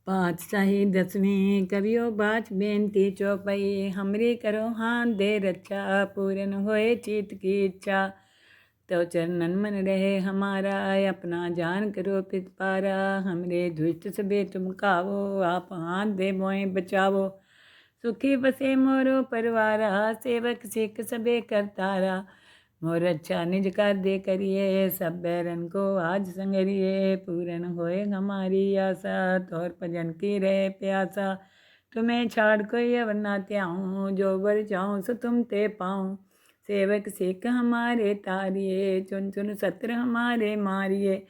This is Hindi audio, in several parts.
पाँच साही दसवीं कवियो बाच बेनती चौपाई हमरी करो हाथ दे रक्षा पूरन होए चित की इच्छा। तो चरणन मन रहे हमारा अपना जान करो पितपारा हमरे दुष्ट सबे तुम कावो आप हाथ दे मोए बचावो। सुखी बसे मोरो परिवारा सेवक सिख सबे करतारा मोर अच्छा निज कर दे करिए सब बैरन को आज संगरिए पूरन होए हमारी आशा तोर भजन की रहे प्यासा। तुम्हें छाड़ कोई अवर ना त्याऊँ जो बर चाहूँ सो तुम ते पाऊँ। सेवक सिख हमारे तारिए चुन चुन सत्र हमारे मारिए।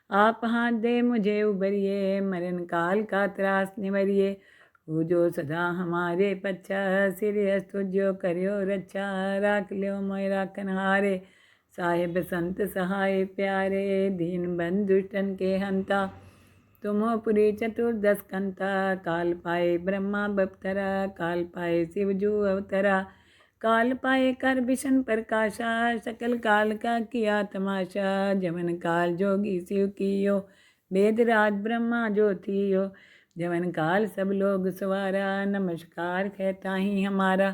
आप हाथ दे मुझे उबरिए मरण काल का त्रास निवरिए। वो जो सदा हमारे पच्छा सिर तुझो करियो रक्षा राख लियो मोय राखन हारे। साहिब संत सहाय प्यारे दीन बंधु दुष्टन के हंता। तुम हो पुरी चतुर्दश कंता काल पाए ब्रह्मा बपतरा काल पाए शिवजू अवतरा। काल पाए कर विष्णु प्रकाशा सकल काल का किया तमाशा। जमन काल जोगी शिव कियो वेद राज ब्रह्मा ज्योतियो। जवन काल सब लोग सवारा नमस्कार कहता ही हमारा।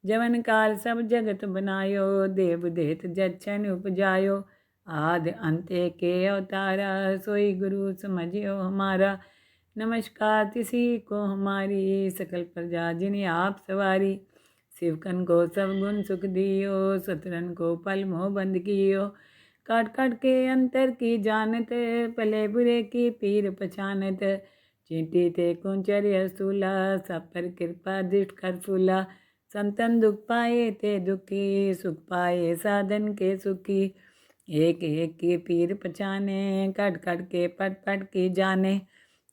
जवन काल सब जगत बनायो देव देत जच्छन उपजायो। आद अंत्य के अवतारा सोई गुरु समझियो हमारा। नमस्कार तिसी को हमारी सकल प्रजा जिन्हें आप सवारी। शिवकन को सब गुण सुख दियो सतरन को पल मोह बंद कियो। काट काट के अंतर की जानत पले बुरे की पीर पछानत। चींटी ते कुंचर्य सूला सब पर कृपा दृष्ट कर फूला। संतन दुख पाए ते दुखी सुख पाए साधन के सुखी। एक एक की पीर पछाने कट कट के पट पट की जाने।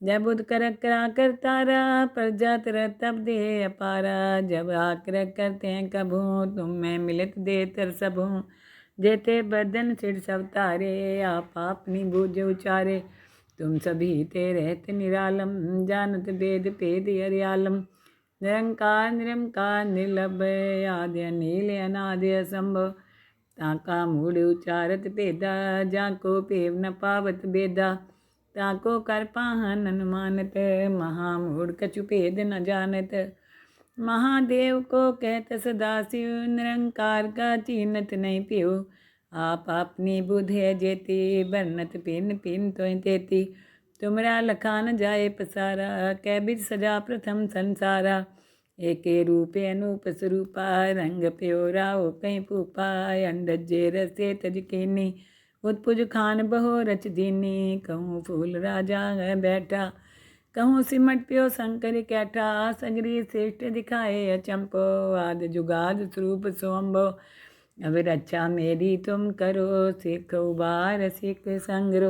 जब बुध कर करा कर तारा प्रजा तरह तब दे अपारा। जब आकर करते हैं कभू तुम में मिलत दे तर सबू। जेते बदन सिर सब तारे आप अपनी बूझ उचारे। तुम सभी ते रहते निरालम जानत वेद पेद हरियालम। निरंकार निरंकार निर्लभ आदि अनिल अनादि असंभव। ताका मूढ़ उचारत भेदा जाको पेव न पावत बेदा। ताको कर पाहन अनुमानत महामूढ़ कछु भेद न जानत। महादेव को कहत सदा शिव निरंकार का चीनत नहीं पियो। आप अपनी बुध है जेती बरनत पिन पिन तो तेती। तुमरा लखान जाए पसारा कै बिज सजा प्रथम संसारा। एके रूपे अनूप स्वरूपा रंग प्योरा हो कहीं पूपा। अंडजे रसे तज कीनी उत्पुज खान बहो रच दीनी। कहूँ फूल राजा है बैठा कहूँ सिमट प्यो शंकर कैठा। सगरी श्रेष्ठ दिखाए अचंपो आद जुगाद स्वरूप सोम्बो। अब रक्षा मेरी तुम करो सिख उबार सिख संग्रो।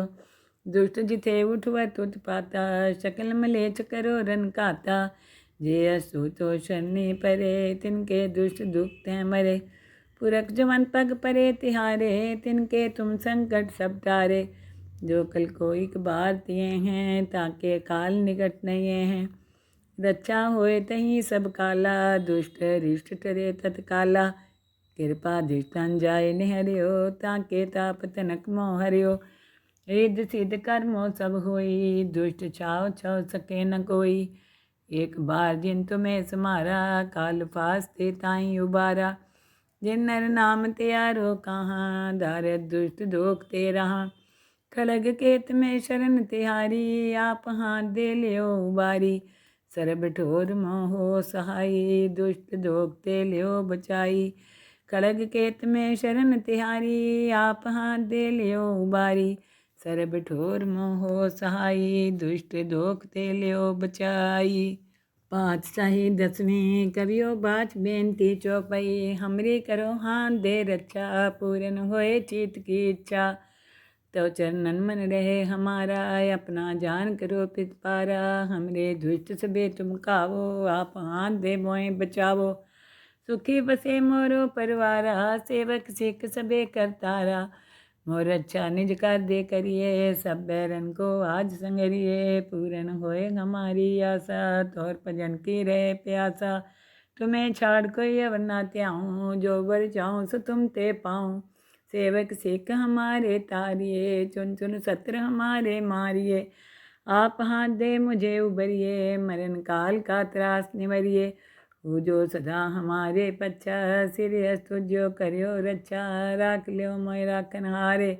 दुष्ट जिथे उठवत उत्पाता सकल मलेच करो रन काता। जे असु तो शनि परे तिनके दुष्ट दुख हैं मरे। पुरख जवन पग परे तिहारे तिनके तुम संकट सब तारे। जो कल को एक बार दिए हैं ताके काल निकट नहीं हैं। रक्षा होए तहीं सब काला दुष्ट रिष्ट टरे तत्काला। कृपा दृष्टन जाय निहरियो ताके ताप तनक मोह हरियो। रिद्ध सिद्ध कर्मो सब होई दुष्ट छाव छव सके न कोई। एक बार जिन तुम्हें समारा काल फास्ते ताई उबारा। जिन नर नाम त्यारो कहाँ दारद दुष्ट दोख ते रहा। खड़ग केत में शरण तिहारी आप हाथ दे लियो उबारी। सरब ठोर मोहो सहाई दुष्ट दोख ते लियो बचाई। खड़ग केत में शरण तिहारी आप हाथ दे लियो उबारी। सरब ठोर मोहो सहाई दुष्ट दोख ते लियो बचाई। पाँच साही दसवीं कवियो बाच बेनती चौपाई हमरी करो हाथ दे रक्षा पूरन होए चित की इच्छा। तो चरणन मन रहे हमारा अपना जान करो पितपारा। हमरे दुष्ट सबे तुम कावो आप हाथ दे मोए बचावो। सुखी बसे मोरो परिवारा सेवक सिख सबे करतारा। मोर अच्छा निज कर दे करिए सब बैरन को आज संगरिए। पूरन होए हमारी आशा तोर भजन की रहे प्यासा। तुम्हें छाड़ कोई अवर ना त्याऊँ जो बर चाहूँ सो तुम ते पाऊँ। सेवक सिख हमारे तारिए चुन चुन सत्र हमारे मारिए। आप हाथ दे मुझे उबरिए, मरण काल का त्रास निवरिए। हो जो सदा हमारे पच्छा, सिरयस तुझो करियो रक्षा। राख लियो मोय राखन हारे,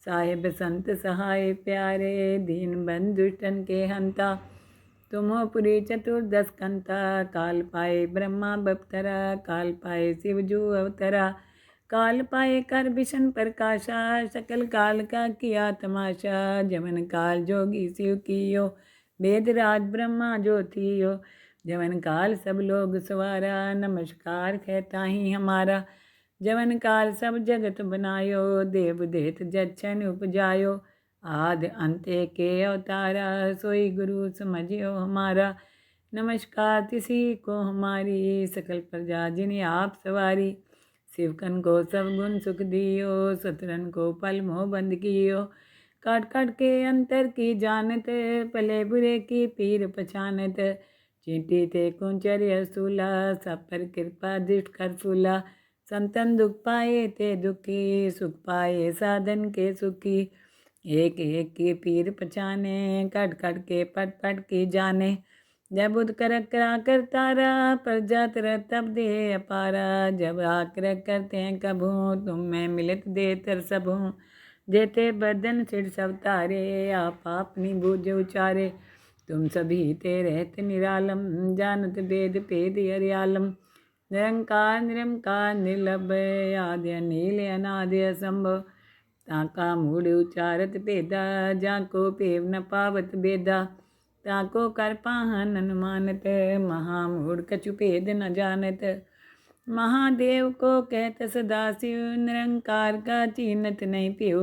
साहिब संत सहाय प्यारे। दीन बंधु दुष्टन के हंता, तुम हो पुरी चतुर्दश कंता। काल पाए ब्रह्मा बपतरा, काल पाए शिव जू अवतरा। काल पाए कर विष्णु प्रकाशा, सकल काल का किया तमाशा। जमन काल जोगी शिव कियो, वेद राज ब्रह्मा ज्योतियो। जमन काल सब लोग सवारा, नमस्कार कहता ही हमारा। जमन काल सब जगत बनायो, देव देत जच्छन उपजायो। आदि अंत्य के अवतारा, सोई गुरु समझियो हमारा। नमस्कार तिसी को हमारी, सकल प्रजा जिन्हें आप सवारी। शिवकन को सब गुण सुख दियो, सतरन को पल मोह बंद कियो। काट काट के अंतर की जानत, भले बुरे की पीर पहचानत। चींटी ते कुंचर्य सूला, सब पर कृपा दृष्ट कर फूला। संतन दुख पाए ते दुखी, सुख पाए साधन के सुखी। एक एक की पीर पहचाने, कट कट के पट पट की जाने। जब बुध कर करा कर तारा, प्रजा तरह तब दे अपारा। जब आकर करते हैं कभू, तुम में मिलत दे तर सबू। जेते बदन सिर सब तारे, आप अपनी बूझ उचारे। तुम सभी ते रहत निरालम, जानत वेद भेद हरियालम। निरंकार निरंकार निर्लभ, आद्य अनील अनादि असंभव। ताका मूढ़ उचारत भेदा, जाको पेव न पावत बेदा। ताको कर पाहन अनुमानत, महामूढ़ कछु भेद न जानत। महादेव को कहत सदाशिव, निरंकार का चीनत नहीं पियो।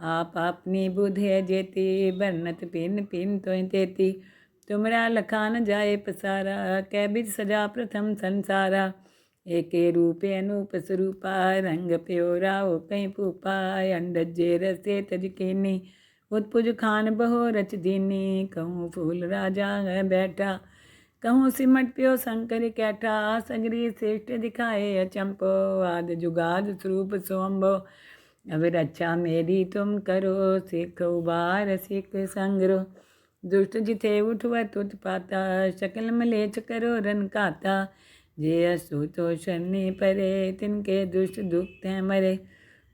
आप अपनी बुध है जेती, बरनत पिन पिन तो तेती। तुमरा लखान जाए पसारा, कै बिज सजा प्रथम संसारा। एके रूपे अनूप स्वरूपा, रंग प्योरा हो कहीं पूपा। अंडज जे रसे तज कीनी, उत्पुज खान बहो रच दीनी। कहूँ फूल राजा है बैठा, कहूँ सिमट प्यो शंकर कैठा। सगरी श्रेष्ठ दिखाए अचंपो, आद जुगाद स्वरूप सोम्बो। अब रक्षा मेरी तुम करो, सिख उबार सिख संग्रो। दुष्ट जिथे उठवत उत्पाता, सकल मलेच्छ करो रन काता। जे असु तो शनि परे, तिनके दुष्ट दुख हैं मरे।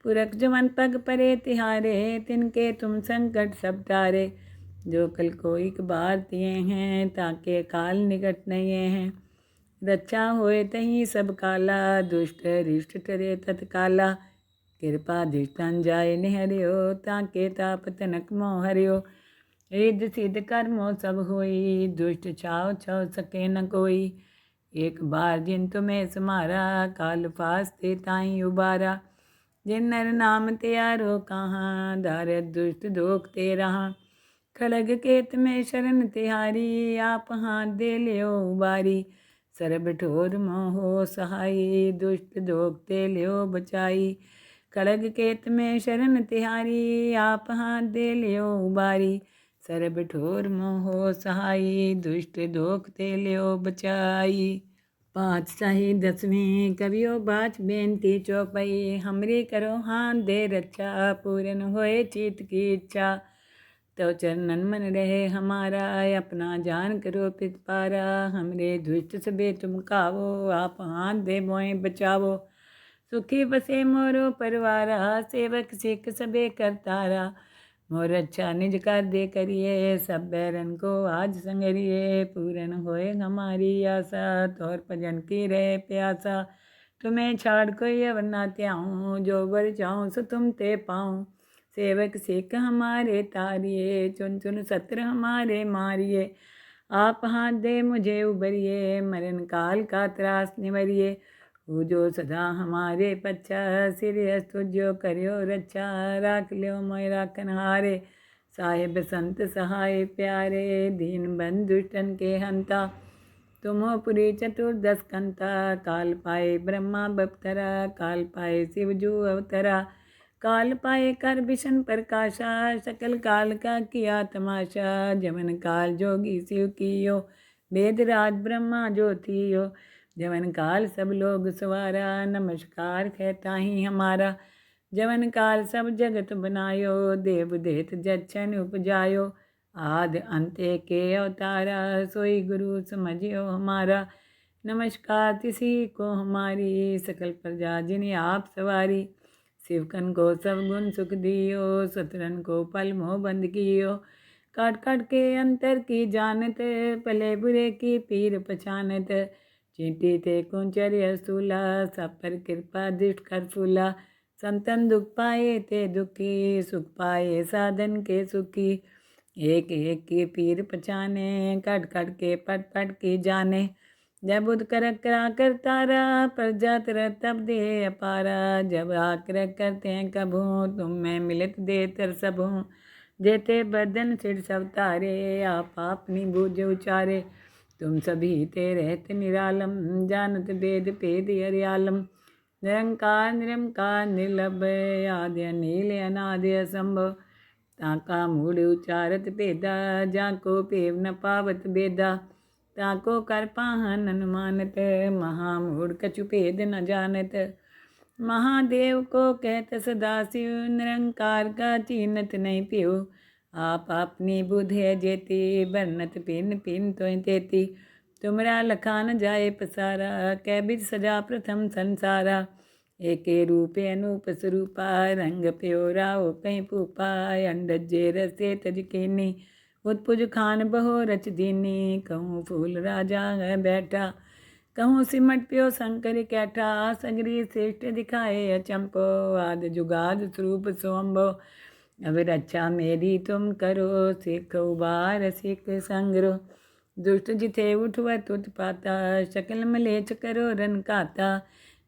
पुरख जवन पग परे तिहारे, तिनके तुम संकट सब टारे। जो कल को एक बार तिए हैं, ताके काल निकट नहीं हैं। रक्षा होए तहीं सब काला, दुष्ट रिष्ट टरे तत्काला। कृपा दृष्टन जाय निहरियो, ताके ताप तनक मोह हरियो। रिद्ध सिद्ध कर्मो सब होई, दुष्ट छाव छव सके न कोई। एक बार जिन तुम्हें समारा, काल फास्ते ताई उबारा। जिन नर नाम त्यारो कहाँ, दारद दुष्ट दोख ते रहा। खड़ग केत में शरण तिहारी, आप हाथ दे लियो उबारी। सरब ठोर मोहो सहाई, दुष्ट दोख ते लियो बचाई। खड़ग केत में शरण तिहारी, आप हाथ दे लियो उबारी। सरब ठोर मोहो सहाई, दुष्ट दोख ते लियो बचाई। पातशाही दसवीं कवियो बाच बेनती चौपाई। हमरी करो हाथ दे रक्षा, पूरन होए चित की इच्छा। तो चरणन मन रहे हमारा, अपना जान करो पितपारा। हमरे दुष्ट सबे तुम कावो, आप हाथ दे मोए बचावो। सुखी बसे मोरो परवारा, सेवक सिख सबे करतारा। मोर अच्छा निज कर दे करिए, सब बैरन को आज संगरिए। पूरन होए हमारी आशा, तोर भजन की रहे प्यासा। तुम्हें छाड़ कोई अवर ना त्याऊँ, जो वर चाहूँ सो तुम ते पाऊँ। सेवक सिख हमारे तारिए, चुन चुन सत्र हमारे मारिए। आप हाथ दे मुझे उबरिए, मरण काल का त्रास निवरिए। हो जो सदा हमारे पच्छा, सिरयस तुझो करियो रक्षा। राख लियो मोय राखन हारे, साहिब संत सहाय प्यारे। दीन बंधु दुष्टन के हंता, तुम हो पुरी चतुर्दश कंता। काल पाए ब्रह्मा बपतरा, काल पाए शिव जू अवतरा। काल पाए कर विष्णु प्रकाशा, सकल काल का किया तमाशा। जमन काल जोगी शिव कियो, वेद राज ब्रह्मा ज्योतियो। जमन काल सब लोग सवारा, नमस्कार कहता ही हमारा। जमन काल सब जगत बनायो, देव देत जच्छन उपजायो। आदि अंत्य के अवतारा, सोई गुरु समझियो हमारा। नमस्कार तिसी को हमारी, सकल प्रजा जिन्हें आप सवारी। शिवकन को सब गुण सुख दियो, सतरन को पल मोह बंद कियो। काट काट के अंतर की जानत, भले बुरे की पीर पहचानत। चींटी ते कुंचर्य स्थूला, सब पर कृपा दृष्ट कर फूला। संतन दुख पाए ते दुखी, सुख पाए साधन के सुखी। एक एक की पीर पहचाने, कट कट के पट पट की जाने। जब बुध कर करा कर तारा, प्रजा तर तब दे अपारा। जब आकर करते हैं कभू, तुम में मिलत दे तर सबू। देते बदन सिर सब तारे, आप अपनी बूझ उचारे। तुम सभी ते रहत निरालम, जानत वेद भेद हरियालम। निरंकार निरंकार निर्लभ, आद्य नील अनाद्य असंभव। ताका मूढ़ उचारत भेदा, जाको पेव न पावत बेदा। ताको कर पाहन अनुमानत, महामूढ़ कछु भेद न जानत। महादेव को कहत सदाशिव, निरंकार का चीनत नहीं पियो। आप अपनी बुध है जेती, बरनत पिन पिन तो तेती। तुमरा लखान जाए पसारा, कै बिच सजा प्रथम संसारा। एके रूपे अनूप स्वरूपा, रंग प्योरा हो कहीं पूपा। अंडज जे रसे तज कीनी, उत्पुज खान बहो रच दीनी। कहूँ फूल राजा है बैठा, कहूँ सिमट प्यो शंकर कैठा। सगरी श्रेष्ठ दिखाए अचंपो, आद जुगाद स्वरूप सोम्बो। अब रक्षा मेरी तुम करो, सिख उबार सिख संग्रो। दुष्ट जिथे उठवत उत्पाता, शकल मलेच करो रन काता।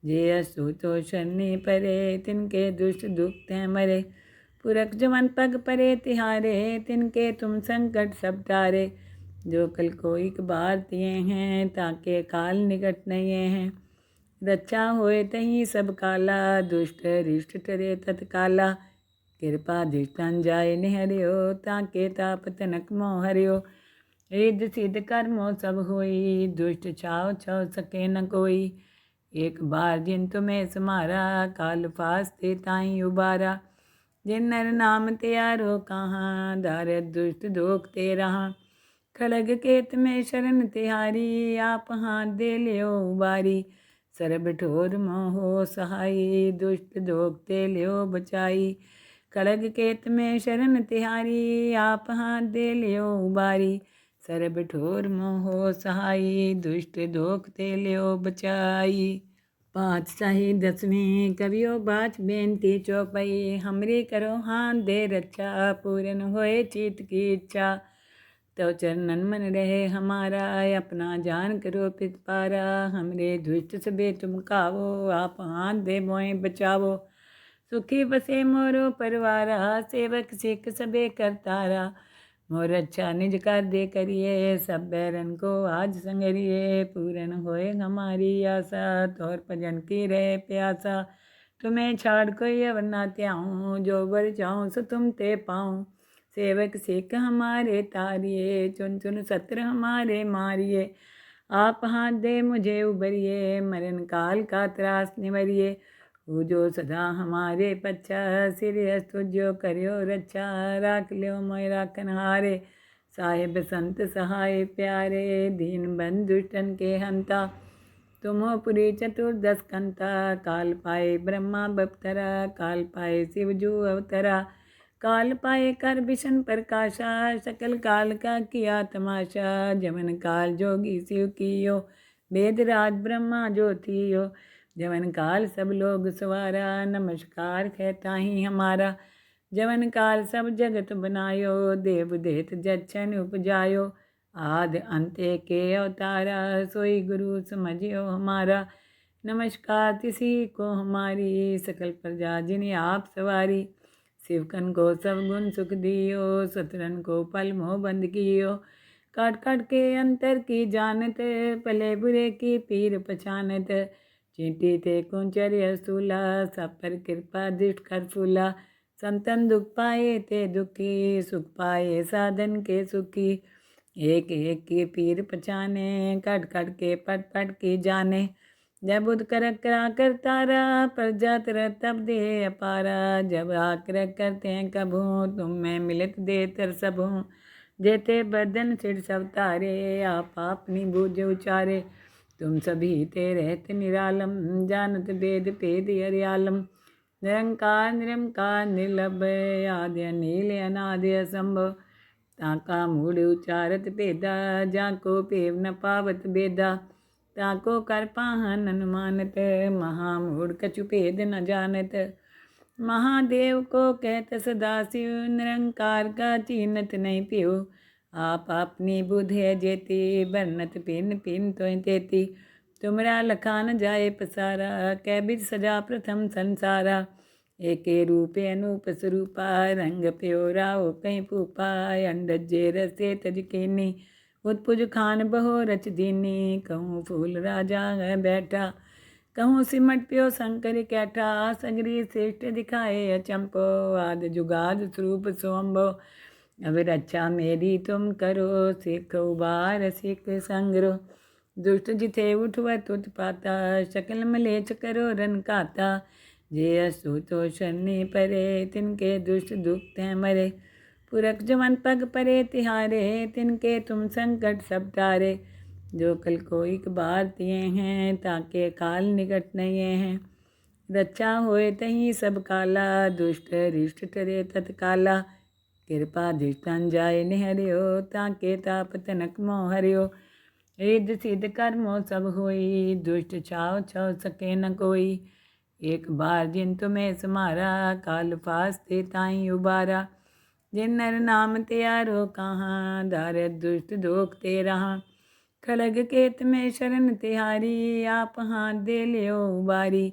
जे असु तो शनि परे, तिनके दुष्ट दुख हैं मरे। पुरख जवन पग परे तिहारे, तिनके तुम संकट सब तारे। जो कल को एक बार दिए हैं, ताके काल निकट नहीं हैं। रक्षा होए तही सब काला, दुष्ट रिष्ट टरे तत्काला। कृपा दृष्टन जाय निहरियो, ताके ताप तनक मोह हरियो। रिद्ध सिद्ध कर्मो सब होई, दुष्ट छाव छव सके न कोई। एक बार जिन तुम्हें समारा, काल फास्ते ताई उबारा। जिन नर नाम त्यारो कहाँ, दारद दुष्ट दोख ते रहा। खड़ग केत में शरण तिहारी, आप हाथ दे लियो उबारी। सरब ठोर मोहो सहाई, दुष्ट दोख ते लियो बचाई। खड़ग केत में शरण तिहारी, आप हाथ दे लियो उबारी। सरब ठोर मोहो सहाई, दुष्ट दोख ते लियो बचाई। पातशाही दसवीं कवियो बाच बेनती चौपाई। हमरी करो हाथ दे रक्षा, पूरन होए चित की इच्छा। तो चरणन मन रहे हमारा, अपना जान करो पितपारा। हमरे दुष्ट सबे तुम कावो, आप हाथ दे मोए बचावो। सुखी बसे मोरो परवारा, सेवक सिख सबे करतारा। मोर अच्छा निज कर दे करिए, सब बैरन को आज संगरिए। पूरन होए हमारी आशा, तोर भजन की रहे प्यासा। तुम्हें छाड़ कोई अवर ना त्याऊँ, जो बर जाऊँ सो तुम ते पाऊँ। सेवक सिख हमारे तारिए, चुन चुन सत्र हमारे मारिए। आप हाथ दे मुझे उबरिए, मरण काल का त्रास निवरिए। जो सदा हमारे पच्छा, सिर अस्तुजो करियो रक्षा। राख लियो मोय राखन हारे, साहिब संत सहाय प्यारे। दीन बंधु दुष्टन के हंता, तुम हो पुरी चतुर्दश कंता। काल पाए ब्रह्मा बपतरा, काल पाए शिव जू अवतरा। काल पाए कर विष्णु प्रकाशा, सकल काल का किया तमाशा। जमन काल जोगी शिव कियो, वेद राज ब्रह्मा ज्योतियो। जवन काल सब लोग सवारा, नमस्कार कहता ही हमारा। जवन काल सब जगत बनायो, देव देत जच्छन उपजायो। आदि अंत्य के अवतारा, सोई गुरु समझियो हमारा। नमस्कार तिसी को हमारी, सकल प्रजा जिन्हें आप सवारी। शिवकन को सब गुण सुख दियो, सतरन को पल मोह बंद कियो। काट काट के अंतर की जानत, भले बुरे की पीर पहचानत। चींटी ते कुंचर्य स्थूला, सब पर कृपा दृष्ट कर फूला। संतन दुख पाए ते दुखी, सुख पाए साधन के सुखी। एक एक की पीर पहचाने, कट कट के पट पट की जाने। जब बुध कर करा कर तारा, प्रजा तर तब दे अपारा। जब आकर करते हैं कभू, तुम में मिलत दे तर सबू। जेते बदन सिर सब तारे आप अपनी बूझ उचारे। तुम सभी ते रहत निरालम जानत वेद भेद हरियालम। निरंकार निरंकार निर्लभ आदि अनील अनादि असंभव। ताका मूढ़ उचारत भेदा जाको पेव न पावत बेदा। ताको कर पाहन अनुमानत महामूढ़ कछु भेद न जानत। महादेव को कहत सदाशिव निरंकार का चीनत नहीं पियो। आप अपनी बुध है जेती बरनत पिन पिन तो तेती। तुमरा लखान जाए पसारा कै बिद सजा प्रथम संसारा। एके रूपे अनूप स्वरूपा रंग प्योरा ओ कहीं पूपा। अंडजे रसे तज कीनी उत्पुज खान बहो रच दीनी। कहूँ फूल राजा है बैठा कहूँ सिमट प्यो शंकर कैठा। सगरी श्रेष्ठ दिखाए अचंपो आद जुगाद स्वरूप सोम्बो। अब रक्षा मेरी तुम करो सिख उबार सिख संग्रो। दुष्ट जिथे उठवत उत्पाता शकल मलेच करो रन काता। जे असु तो शनि परे तिनके दुष्ट दुख हैं मरे। पुरख जवन पग परे तिहारे तिनके तुम संकट सब टारे। जो कल को एक बार दिए हैं ताके काल निकट नहीं हैं। रक्षा होए तहीं सब काला दुष्ट रिष्ट टरे तत्काला। कृपा दृष्टन जाय निहरियो ताके ताप तनक मोह हरियो। रिद्ध सिद्ध कर्मो सब होई दुष्ट छाव छव सके न कोई। एक बार जिन तुम्हें समारा काल फास्ते ताई उबारा। जिन नर नाम त्यारो कहाँ दारद दुष्ट दोख ते रहा। खड़ग केत में शरण तिहारी आप हाथ दे लियो उबारी।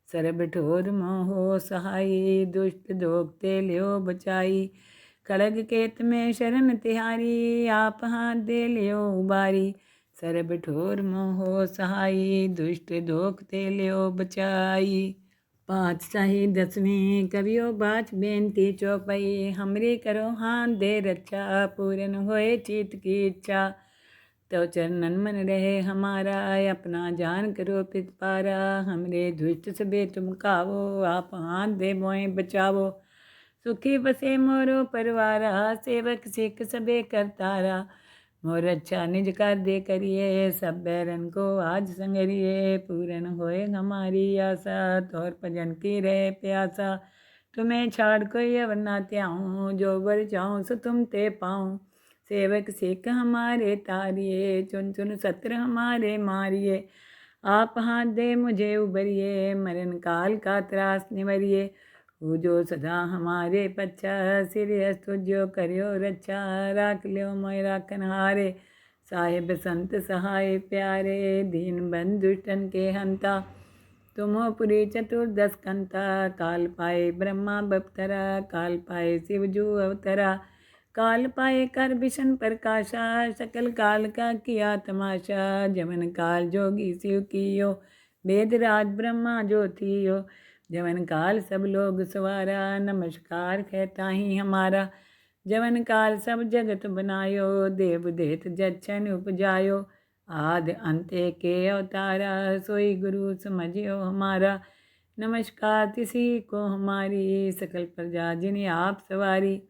सरब ठोर मोहो सहाई दुष्ट दोख ते लियो बचाई। खड़ग केत में शरण तिहारी आप हाथ दे लियो उबारी। सरब ठोर मोहो सहाई दुष्ट दोख ते लियो बचाई। पातशाही 10वीं कवियो बाच बेनती चौपाई। हमरी करो हाथ दे रक्षा पूरन होए चित की इच्छा। तो चरणन मन रहे हमारा अपना जान करो पितपारा। हमरे दुष्ट सबे तुम कावो आप हाथ दे मोए बचावो। सुखी बसे मोरो परवारा सेवक सिख सबे करतारा। मोर अच्छा निज कर दे करिए सब बैरन को आज संगरिए। पूरन होए हमारी आशा तोर भजन की रहे प्यासा। तुम्हें छाड़ कोई अवर ना त्याऊँ जो बर चाहूँ सो तुम ते पाऊँ। सेवक सिख हमारे तारिए चुन चुन सत्र हमारे मारिए। आप हाथ दे मुझे उबरिए मरण काल का त्रास निवरिए। वो जो सदा हमारे पच्छा सिर तुझो करियो रक्षा। राख लियो मोय राखन हारे साहिब संत सहाय प्यारे। दीन बंधु दुष्टन के हंता तुमो पुरी चतुर्दश कंता। काल पाए ब्रह्मा बपतरा काल पाए शिवजू अवतरा। काल पाए कर विष्णु प्रकाशा सकल काल का किया तमाशा। जमन काल जोगी शिव कियो वेद राज ब्रह्मा ज्योतियो। जमन काल सब लोग सवारा नमस्कार कहता ही हमारा। जमन काल सब जगत बनायो देव देत जच्छन उपजायो। आद अंते के अवतारा सोई गुरु समझियो हमारा। नमस्कार तिसी को हमारी सकल प्रजा जिन्हें आप सवारी।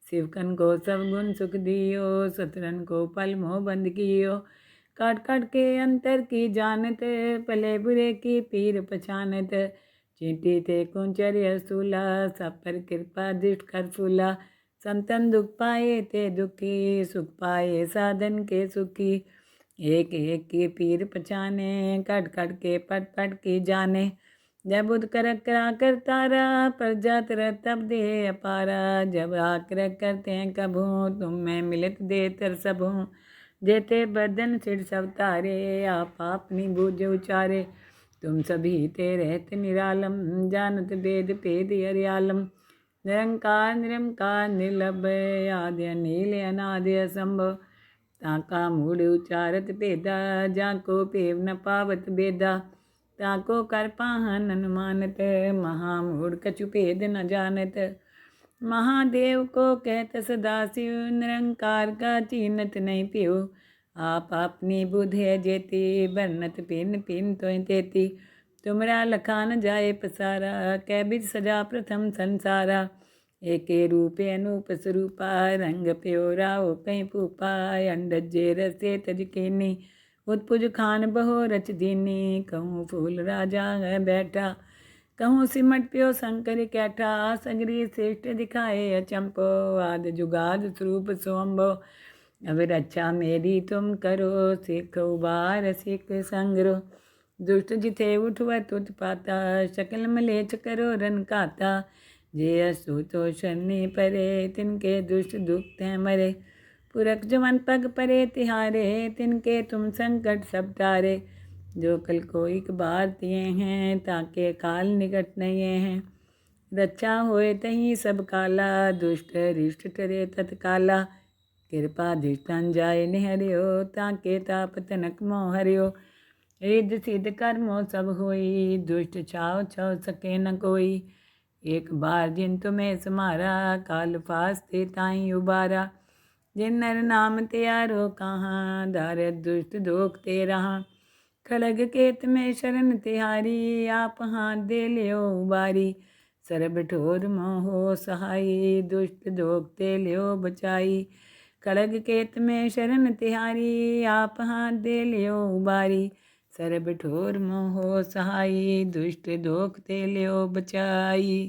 शिवकन को सब गुण सुख दियो सतरन को पल मोह बंद कियो। काट काट के अंतर की जानत पले बुरे की पीर पछानत। चींटी ते कुंचर्य सूला सब पर कृपा दृष्ट कर फूला। संतन दुख पाए ते दुखी सुख पाए साधन के सुखी। एक एक की पीर पछाने कट कट के पट पट की जाने। जब बुध कर करा कर तारा पर जात रह तब दे अपारा। जब आकर करते हैं कभू तुम में मिलत दे तर सबू। जेते बदन सिर सब तारे आप अपनी बूझ उचारे। तुम सभी ते रहत निरालम जानत वेद भेद हरियालम। निरंकार निरंकार निर्लभ आदि अनील अनादि असंभव। ताका मूढ़ उचारत भेदा जाको पेव न पावत बेदा। ताको कर पाहन अनुमानत महामूढ़ कछु भेद न जानत। महादेव को कहत सदाशिव निरंकार का चीनत नहीं पियो। आप अपनी बुध है जेती बरनत पिन पिन तो तेती। तुमरा लखान जाए पसारा कै बिद सजा प्रथम संसारा। एके रूपे अनूप स्वरूपा रंग प्यो राव कहीं पूपा अंडज जे रसे तज केनी उत्पुज खान बहो रच दीनी कहूँ फूल राजा है बैठा कहूँ सिमट प्यो शंकर कैठा सगरी श्रेष्ठ दिखाए अचंपो आद जुगाद स्वरूप सोम्बो अब रक्षा मेरी तुम करो सिख उबार सिख संग्रो दुष्ट जिथे उठवत उत्पाता शकल मलेच करो रन काता जे असु तो शनि परे तिनके दुष्ट दुख हैं मरे पुरख जवन पग परे तिहारे तिनके तुम संकट सब टारे जो कल को एक बार तिए हैं ताके काल निकट नहीं हैं रक्षा होए तहीं सब काला दुष्ट रिष्ट टरे तत्काला कृपा धिष्ठन जाय निहरियो ताके ताप तनक मोह हरियो रिद्ध सिद्ध कर्मो सब होई दुष्ट छाव छव सके न कोई एक बार जिन तुम्हें समारा काल फास्ते ताई उबारा जिन नर नाम त्यारो कहाँ दारद दुष्ट दोख ते रहा खड़ग केत में शरण तिहारी आप हाथ दे लियो उबारी सरब ठोर मोहो सहाई दुष्ट दोख ते लियो बचाई खड़ग केत में शरण तिहारी आप हाथ दे लियो उबारी सरब ठोर मोहो सहाई दुष्ट दोख ते लियो बचाई।